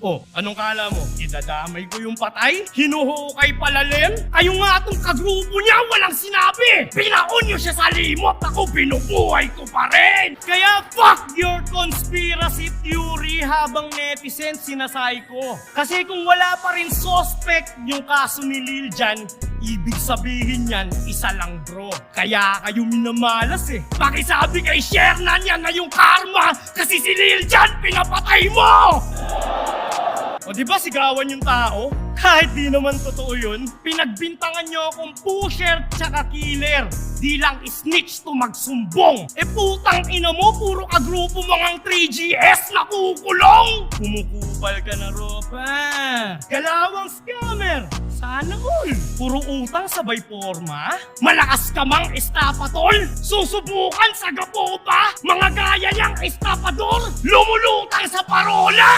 Oh, anong kala mo? Idadamay ko yung patay? Hinuhukay palalim? Kayo nga tong kagrupo niya, walang sinabi! Pinaon niyo siya sa limot, ako binubuhay ko pa rin! Kaya fuck your conspiracy theory habang netizen sinasay ko. Kasi kung wala pa rin suspect yung kaso ni Lil Jan, ibig sabihin yan, isa lang bro. Kaya kayo minamalas eh. Pakisabi kay Shernan yan na yung karma kasi si Lil Jan pinapatay mo! O diba sigawan yung tao? Kahit di naman totoo yun, pinagbintangan nyo akong pusher tsaka killer. Di lang snitch to magsumbong. E putang ina mo, puro kagrupo mga 3GS na kukulong! Kumukupal ka na, Ropa. Galawang scammer. Sana all. Puro utang sabay forma? Malakas ka mang estapatol? Susubukan sa gapo ba? Mga gaya niyang estapador? Lumulutang sa parola!